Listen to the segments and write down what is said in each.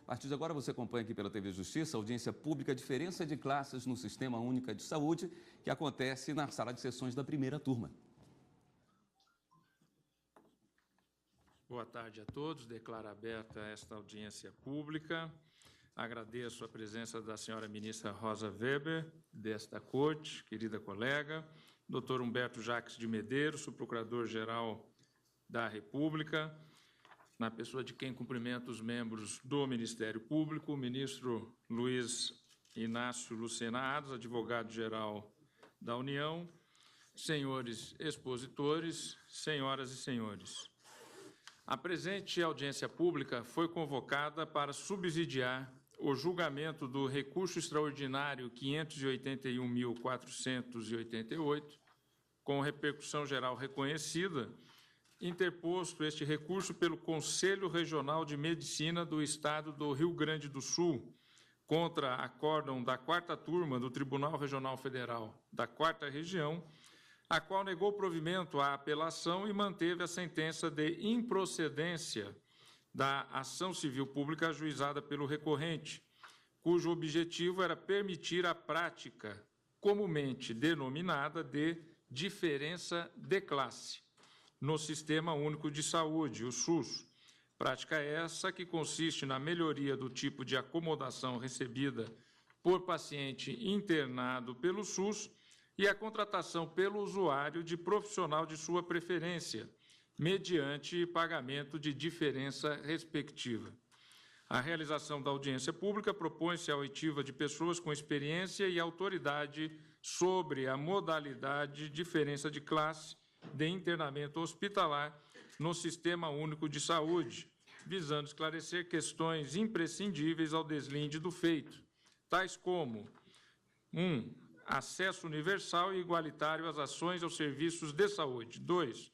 A partir de agora você acompanha aqui pela TV Justiça, audiência pública, diferença de classes no Sistema Único de Saúde, que acontece na sala de sessões da primeira turma. Boa tarde a todos. Declaro aberta esta audiência pública. Agradeço a presença da senhora ministra Rosa Weber, desta corte, querida colega, doutor Humberto Jacques de Medeiros, subprocurador-geral da República, na pessoa de quem cumprimento os membros do Ministério Público, o ministro Luiz Inácio Lucena Adams, advogado-geral da União, senhores expositores, senhoras e senhores. A presente audiência pública foi convocada para subsidiar o julgamento do recurso extraordinário 581.488, com repercussão geral reconhecida, interposto este recurso pelo Conselho Regional de Medicina do Estado do Rio Grande do Sul, contra acórdão da 4ª turma do Tribunal Regional Federal da 4ª Região, a qual negou provimento à apelação e manteve a sentença de improcedência da ação civil pública ajuizada pelo recorrente, cujo objetivo era permitir a prática comumente denominada de diferença de classe no Sistema Único de Saúde, o SUS. Prática essa que consiste na melhoria do tipo de acomodação recebida por paciente internado pelo SUS e a contratação pelo usuário de profissional de sua preferência, mediante pagamento de diferença respectiva. A realização da audiência pública propõe-se a oitiva de pessoas com experiência e autoridade sobre a modalidade diferença de classe de internamento hospitalar no Sistema Único de Saúde, visando esclarecer questões imprescindíveis ao deslinde do feito, tais como 1. Acesso universal e igualitário às ações e aos serviços de saúde. 2.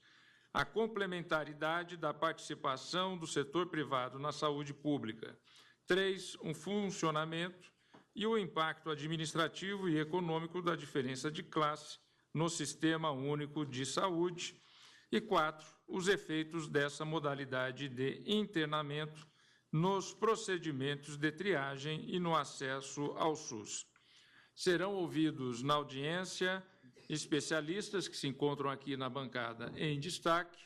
A complementaridade da participação do setor privado na saúde pública. 3. Um funcionamento e o impacto administrativo e econômico da diferença de classe no Sistema Único de Saúde. E 4. Os efeitos dessa modalidade de internamento nos procedimentos de triagem e no acesso ao SUS. Serão ouvidos na audiência especialistas que se encontram aqui na bancada em destaque,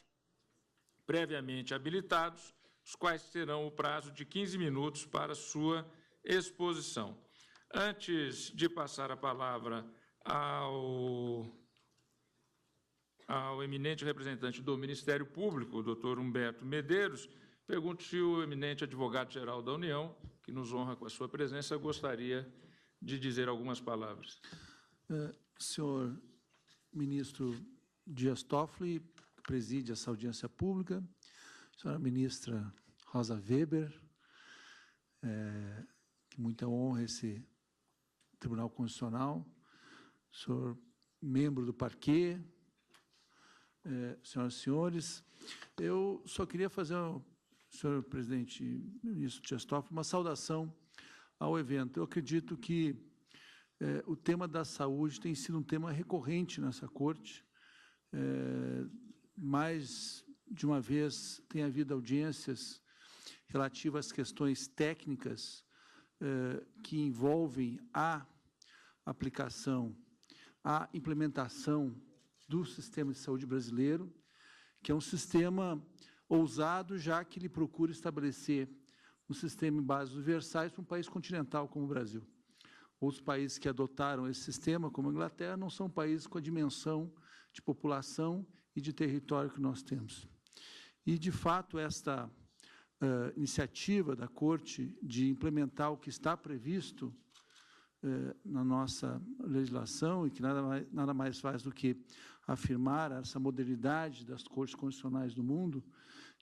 previamente habilitados, os quais terão o prazo de 15 minutos para sua exposição. Antes de passar a palavra ao eminente representante do Ministério Público, o doutor Humberto Medeiros, pergunto se o eminente advogado-geral da União, que nos honra com a sua presença, gostaria de dizer algumas palavras. Senhor ministro Dias Toffoli, que preside essa audiência pública, senhora ministra Rosa Weber, que muita honra esse Tribunal Constitucional, senhor membro do Parquet, senhoras e senhores, eu só queria fazer, senhor presidente, ministro Dias Toffoli, uma saudação ao evento. Eu acredito que o tema da saúde tem sido um tema recorrente nessa corte. Mais de uma vez tem havido audiências relativas às questões técnicas que envolvem a aplicação, a implementação do sistema de saúde brasileiro, que é um sistema ousado, já que ele procura estabelecer um sistema em bases universais para um país continental como o Brasil. Outros países que adotaram esse sistema, como a Inglaterra, não são países com a dimensão de população e de território que nós temos. E, de fato, esta iniciativa da Corte de implementar o que está previsto na nossa legislação, e que nada mais faz do que afirmar essa modernidade das cortes constitucionais do mundo,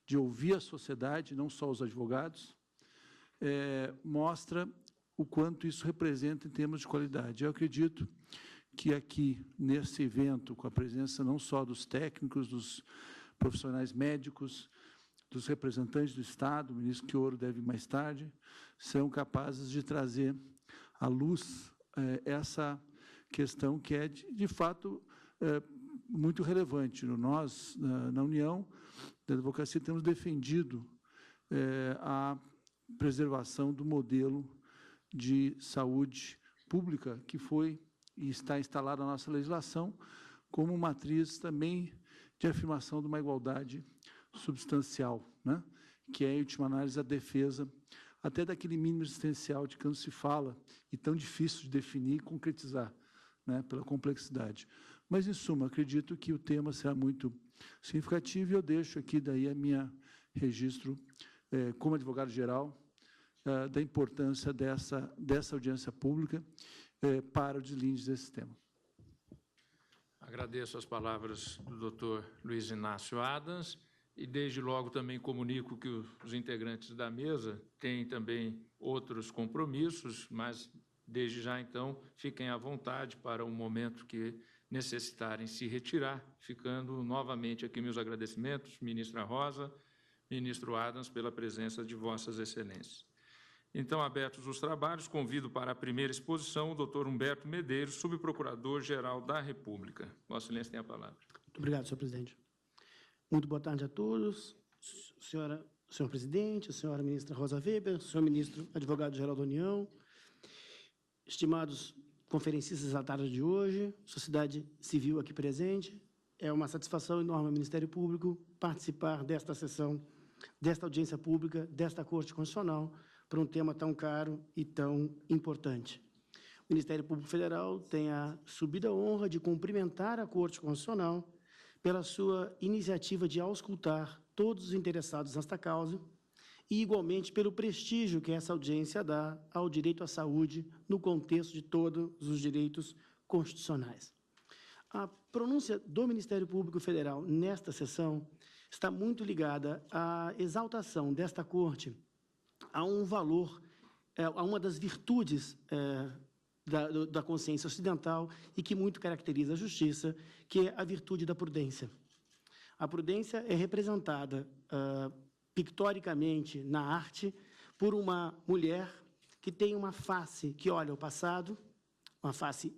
de ouvir a sociedade, não só os advogados, mostra o quanto isso representa em termos de qualidade. Eu acredito que aqui, nesse evento, com a presença não só dos técnicos, dos profissionais médicos, dos representantes do Estado, o ministro Quioro deve ir mais tarde, serão capazes de trazer à luz essa questão que é, de fato, muito relevante. Nós, na União da Advocacia, temos defendido a preservação do modelo de saúde pública que foi e está instalada na nossa legislação como matriz também de afirmação de uma igualdade substancial, né? Que é, em última análise, a defesa até daquele mínimo existencial de que não se fala e tão difícil de definir e concretizar, né, pela complexidade. Mas, em suma, acredito que o tema será muito significativo e eu deixo aqui daí a minha registro como advogado-geral da importância dessa audiência pública para o deslinde desse tema. Agradeço as palavras do doutor Luiz Inácio Adams e, desde logo, também comunico que os integrantes da mesa têm também outros compromissos, mas, desde já, então, fiquem à vontade para o momento que necessitarem se retirar, ficando novamente aqui meus agradecimentos, ministra Rosa, ministro Adams, pela presença de vossas excelências. Então, abertos os trabalhos, convido para a primeira exposição o doutor Humberto Medeiros, subprocurador-geral da República. Vossa Excelência tem a palavra. Muito obrigado, senhor presidente. Muito boa tarde a todos. Senhor presidente, senhora ministra Rosa Weber, senhor ministro advogado-geral da União, estimados conferencistas da tarde de hoje, sociedade civil aqui presente, é uma satisfação enorme ao Ministério Público participar desta sessão, desta audiência pública, desta Corte Constitucional, para um tema tão caro e tão importante. O Ministério Público Federal tem a subida honra de cumprimentar a Corte Constitucional pela sua iniciativa de auscultar todos os interessados nesta causa e, igualmente, pelo prestígio que essa audiência dá ao direito à saúde no contexto de todos os direitos constitucionais. A pronúncia do Ministério Público Federal nesta sessão está muito ligada à exaltação desta Corte a um valor, a uma das virtudes da consciência ocidental e que muito caracteriza a justiça, que é a virtude da prudência. A prudência é representada pictoricamente na arte por uma mulher que tem uma face que olha o passado, uma face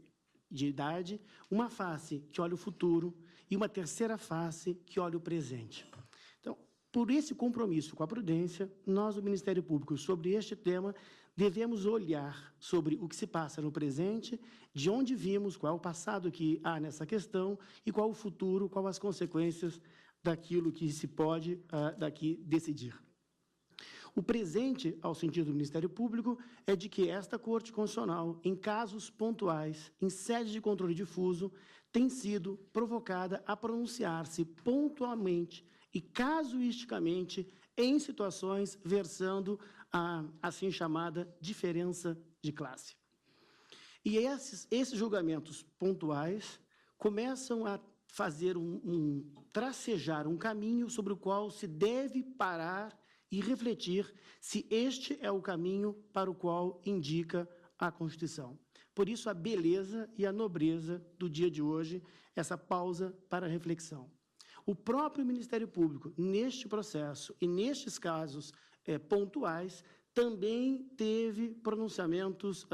de idade, uma face que olha o futuro e uma terceira face que olha o presente. Então, por esse compromisso com a prudência, nós, do Ministério Público, sobre este tema, devemos olhar sobre o que se passa no presente, de onde vimos, qual é o passado que há nessa questão e qual o futuro, quais as consequências daquilo que se pode daqui decidir. O presente, ao sentido do Ministério Público, é de que esta Corte Constitucional, em casos pontuais, em sede de controle difuso, tem sido provocada a pronunciar-se pontualmente e casuisticamente em situações versando a assim chamada diferença de classe. E esses julgamentos pontuais começam a fazer tracejar um caminho sobre o qual se deve parar e refletir se este é o caminho para o qual indica a Constituição. Por isso, a beleza e a nobreza do dia de hoje, essa pausa para reflexão. O próprio Ministério Público, neste processo e nestes casos pontuais, também teve pronunciamentos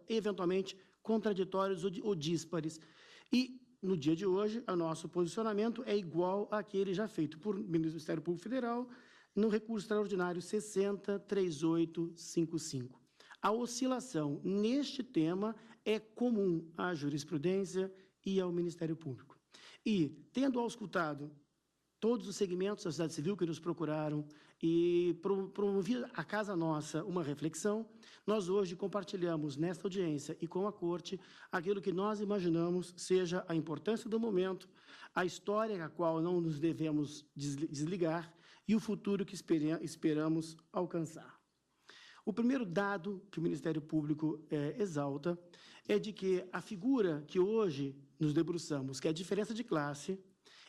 eventualmente contraditórios ou díspares. E, no dia de hoje, o nosso posicionamento é igual àquele já feito por Ministério Público Federal no recurso extraordinário 60.3855. A oscilação neste tema é comum à jurisprudência e ao Ministério Público. E, tendo auscultado todos os segmentos da sociedade civil que nos procuraram e promovida a casa nossa uma reflexão, nós hoje compartilhamos nesta audiência e com a Corte aquilo que nós imaginamos seja a importância do momento, a história a qual não nos devemos desligar e o futuro que esperamos alcançar. O primeiro dado que o Ministério Público exalta é de que a figura que hoje nos debruçamos, que é a diferença de classe,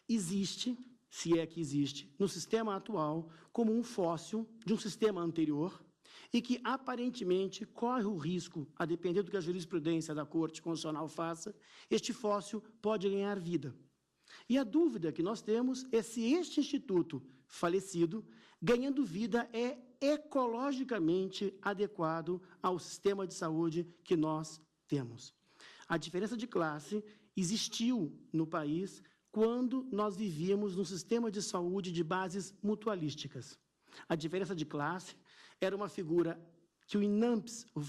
existe, se é que existe, no sistema atual, como um fóssil de um sistema anterior e que, aparentemente, corre o risco, a depender do que a jurisprudência da Corte Constitucional faça, este fóssil pode ganhar vida. E a dúvida que nós temos é se este instituto falecido, ganhando vida, é ecologicamente adequado ao sistema de saúde que nós temos. A diferença de classe existiu no país quando nós vivíamos num sistema de saúde de bases mutualísticas. A diferença de classe era uma figura que o INAMPS, o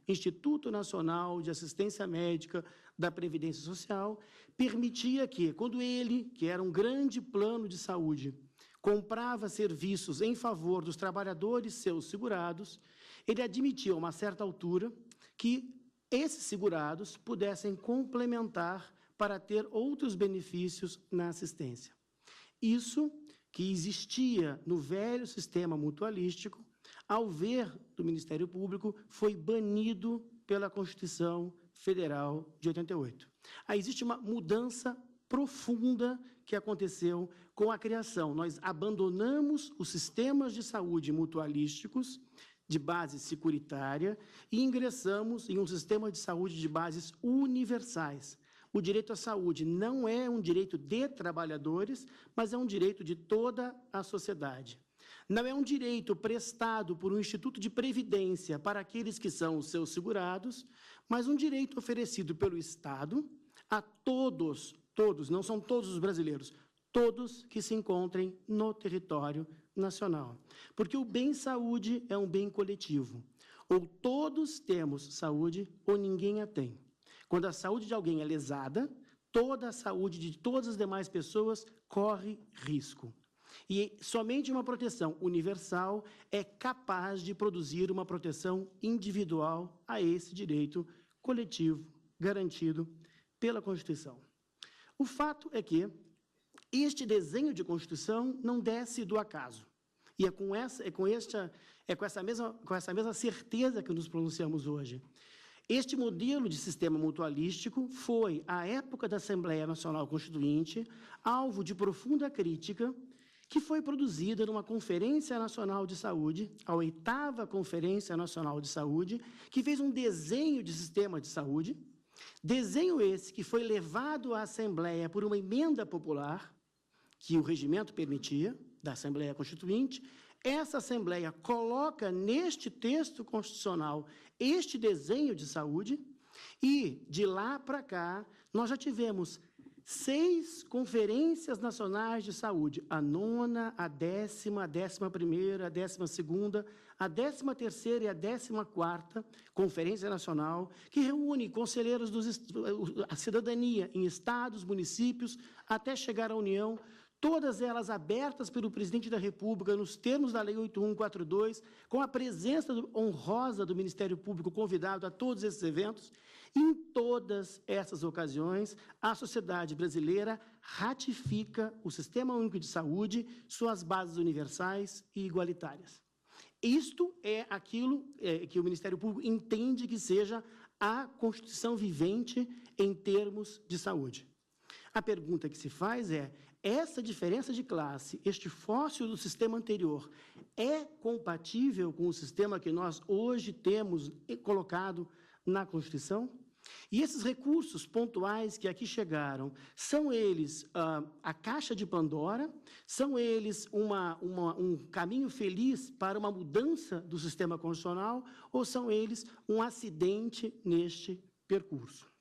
Instituto Nacional de Assistência Médica da Previdência Social, permitia que, quando ele, que era um grande plano de saúde, comprava serviços em favor dos trabalhadores seus segurados, ele admitia, a uma certa altura, que esses segurados pudessem complementar para ter outros benefícios na assistência. Isso que existia no velho sistema mutualístico, ao ver do Ministério Público, foi banido pela Constituição Federal de 88. Aí existe uma mudança profunda que aconteceu com a criação. Nós abandonamos os sistemas de saúde mutualísticos de base securitária e ingressamos em um sistema de saúde de bases universais. O direito à saúde não é um direito de trabalhadores, mas é um direito de toda a sociedade. Não é um direito prestado por um instituto de previdência para aqueles que são os seus segurados, mas um direito oferecido pelo Estado a todos, não são todos os brasileiros, todos que se encontrem no território nacional. Porque o bem-saúde é um bem coletivo. Ou todos temos saúde, ou ninguém a tem. Quando a saúde de alguém é lesada, toda a saúde de todas as demais pessoas corre risco. E somente uma proteção universal é capaz de produzir uma proteção individual a esse direito coletivo garantido pela Constituição. O fato é que este desenho de Constituição não desce do acaso. E é com essa mesma certeza que nos pronunciamos hoje. Este modelo de sistema mutualístico foi, à época da Assembleia Nacional Constituinte, alvo de profunda crítica, que foi produzida numa Conferência Nacional de Saúde, a 8ª Conferência Nacional de Saúde, que fez um desenho de sistema de saúde, desenho esse que foi levado à Assembleia por uma emenda popular, que o regimento permitia, da Assembleia Constituinte. Essa Assembleia coloca neste texto constitucional este desenho de saúde e, de lá para cá, nós já tivemos 6 conferências nacionais de saúde, a 9ª, a 10ª, a 11ª, a 12ª, a 13ª e a 14ª Conferência Nacional, que reúne conselheiros da cidadania em estados, municípios, até chegar à União, todas elas abertas pelo Presidente da República, nos termos da Lei 8142, com a presença honrosa do Ministério Público convidado a todos esses eventos. Em todas essas ocasiões, a sociedade brasileira ratifica o Sistema Único de Saúde, suas bases universais e igualitárias. Isto é aquilo que o Ministério Público entende que seja a Constituição vivente em termos de saúde. A pergunta que se faz é: essa diferença de classe, este fóssil do sistema anterior, é compatível com o sistema que nós hoje temos colocado na Constituição? E esses recursos pontuais que aqui chegaram, são eles a caixa de Pandora? São eles um caminho feliz para uma mudança do sistema constitucional? Ou são eles um acidente neste percurso?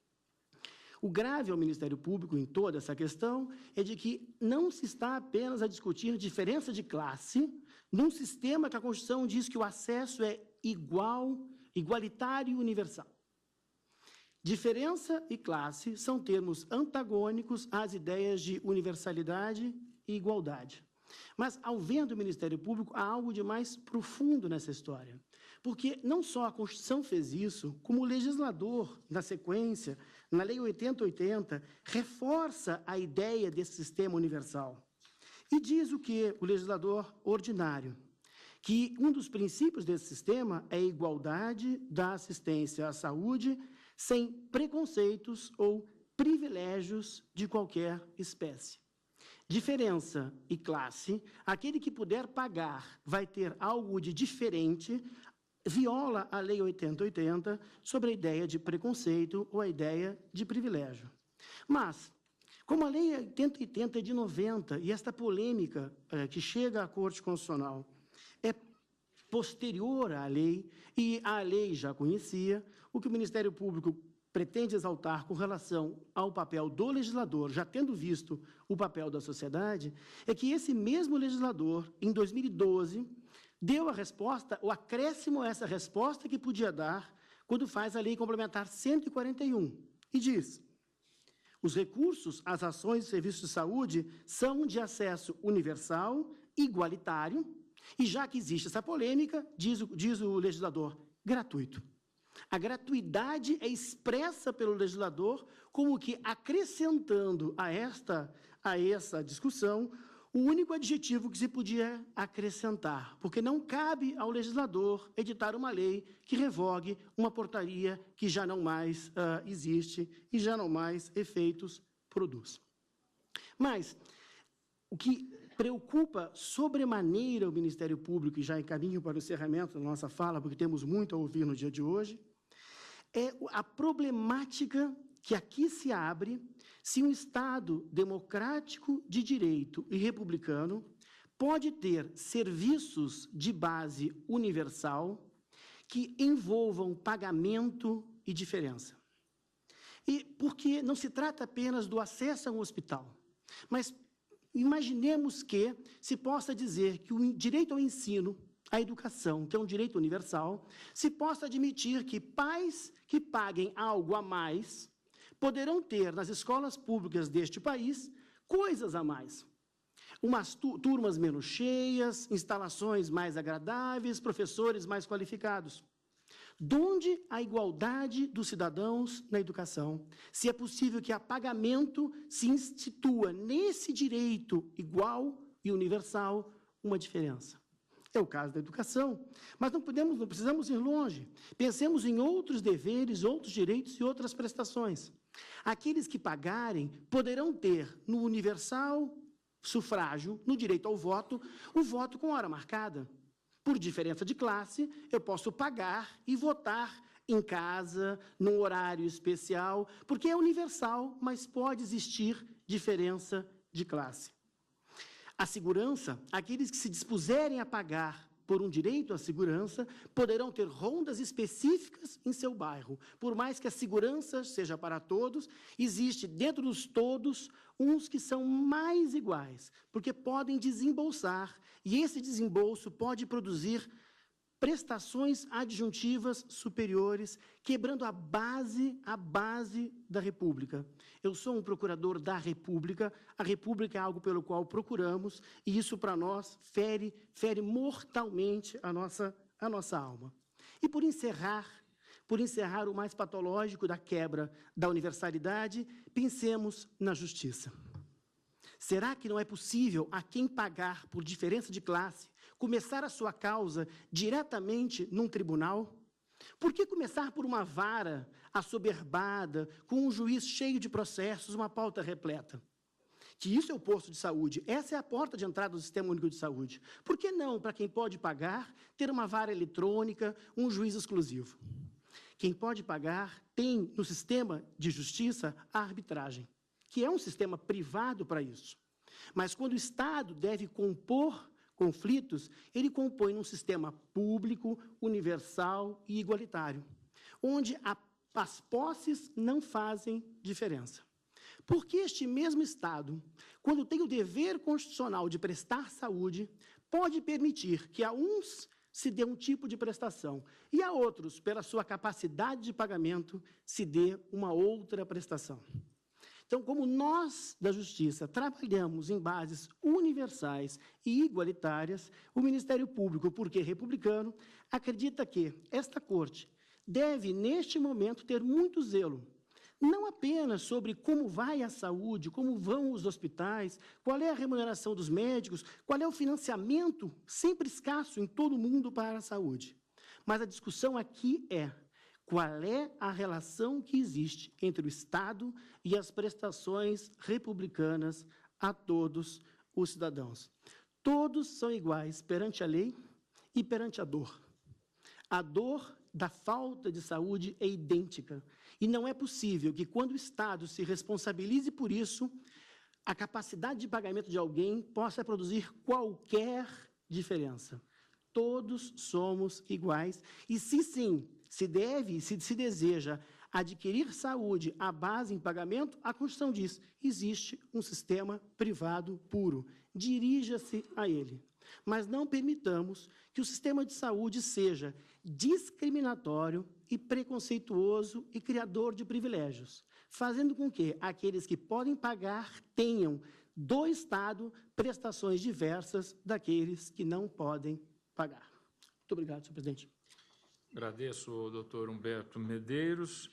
O grave ao Ministério Público em toda essa questão é de que não se está apenas a discutir diferença de classe num sistema que a Constituição diz que o acesso é igualitário e universal. Diferença e classe são termos antagônicos às ideias de universalidade e igualdade. Mas, ao ver do Ministério Público, há algo de mais profundo nessa história. Porque não só a Constituição fez isso, como o legislador, na sequência, na Lei 8080, reforça a ideia desse sistema universal. E diz o que o legislador ordinário? Que um dos princípios desse sistema é a igualdade da assistência à saúde sem preconceitos ou privilégios de qualquer espécie. Diferença e classe, aquele que puder pagar vai ter algo de diferente, viola a Lei 8080 sobre a ideia de preconceito ou a ideia de privilégio. Mas, como a Lei 8080 é de 90 e esta polêmica que chega à Corte Constitucional é posterior à lei, e a lei já conhecia, o que o Ministério Público pretende exaltar com relação ao papel do legislador, já tendo visto o papel da sociedade, é que esse mesmo legislador, em 2012, deu a resposta, o acréscimo a essa resposta que podia dar quando faz a Lei Complementar 141, e diz: os recursos às ações e serviços de saúde são de acesso universal, igualitário, e já que existe essa polêmica, diz o legislador, gratuito. A gratuidade é expressa pelo legislador como que acrescentando a essa discussão o único adjetivo que se podia acrescentar, porque não cabe ao legislador editar uma lei que revogue uma portaria que já não mais existe e já não mais efeitos produz. Mas o que preocupa sobremaneira o Ministério Público, e já encaminho para o encerramento da nossa fala, porque temos muito a ouvir no dia de hoje, é a problemática que aqui se abre se um Estado democrático de direito e republicano pode ter serviços de base universal que envolvam pagamento e diferença. E porque não se trata apenas do acesso a um hospital, mas imaginemos que se possa dizer que o direito ao ensino, à educação, que é um direito universal, se possa admitir que pais que paguem algo a mais poderão ter nas escolas públicas deste país coisas a mais. Umas turmas menos cheias, instalações mais agradáveis, professores mais qualificados. Donde a igualdade dos cidadãos na educação? Se é possível que a pagamento se institua nesse direito igual e universal uma diferença. É o caso da educação, mas não precisamos ir longe. Pensemos em outros deveres, outros direitos e outras prestações. Aqueles que pagarem poderão ter no universal sufrágio, no direito ao voto, o voto com hora marcada. Por diferença de classe, eu posso pagar e votar em casa, num horário especial, porque é universal, mas pode existir diferença de classe. A segurança, aqueles que se dispuserem a pagar por um direito à segurança, poderão ter rondas específicas em seu bairro. Por mais que a segurança seja para todos, existe dentro dos todos uns que são mais iguais, porque podem desembolsar, e esse desembolso pode produzir prestações adjuntivas superiores, quebrando a base da República. Eu sou um procurador da República, a República é algo pelo qual procuramos, e isso para nós fere mortalmente a nossa alma. E por encerrar o mais patológico da quebra da universalidade, pensemos na justiça. Será que não é possível a quem pagar por diferença de classe começar a sua causa diretamente num tribunal? Por que começar por uma vara assoberbada, com um juiz cheio de processos, uma pauta repleta? Que isso é o posto de saúde, essa é a porta de entrada do Sistema Único de Saúde. Por que não, para quem pode pagar, ter uma vara eletrônica, um juiz exclusivo? Quem pode pagar tem no sistema de justiça a arbitragem, que é um sistema privado para isso. Mas quando o Estado deve compor conflitos, ele compõe num sistema público, universal e igualitário, onde as posses não fazem diferença. Porque este mesmo Estado, quando tem o dever constitucional de prestar saúde, pode permitir que a uns se dê um tipo de prestação e a outros, pela sua capacidade de pagamento, se dê uma outra prestação. Então, como nós, da Justiça, trabalhamos em bases universais e igualitárias, o Ministério Público, porque republicano, acredita que esta Corte deve, neste momento, ter muito zelo, não apenas sobre como vai a saúde, como vão os hospitais, qual é a remuneração dos médicos, qual é o financiamento, sempre escasso em todo o mundo para a saúde. Mas a discussão aqui é: qual é a relação que existe entre o Estado e as prestações republicanas a todos os cidadãos? Todos são iguais perante a lei e perante a dor. A dor da falta de saúde é idêntica. E não é possível que, quando o Estado se responsabilize por isso, a capacidade de pagamento de alguém possa produzir qualquer diferença. Todos somos iguais. E se sim, se deseja adquirir saúde à base em pagamento, a Constituição diz: existe um sistema privado puro. Dirija-se a ele. mas não permitamos que o sistema de saúde seja discriminatório e preconceituoso e criador de privilégios, fazendo com que aqueles que podem pagar tenham do Estado prestações diversas daqueles que não podem pagar. Muito obrigado, senhor presidente. Agradeço ao doutor Humberto Medeiros.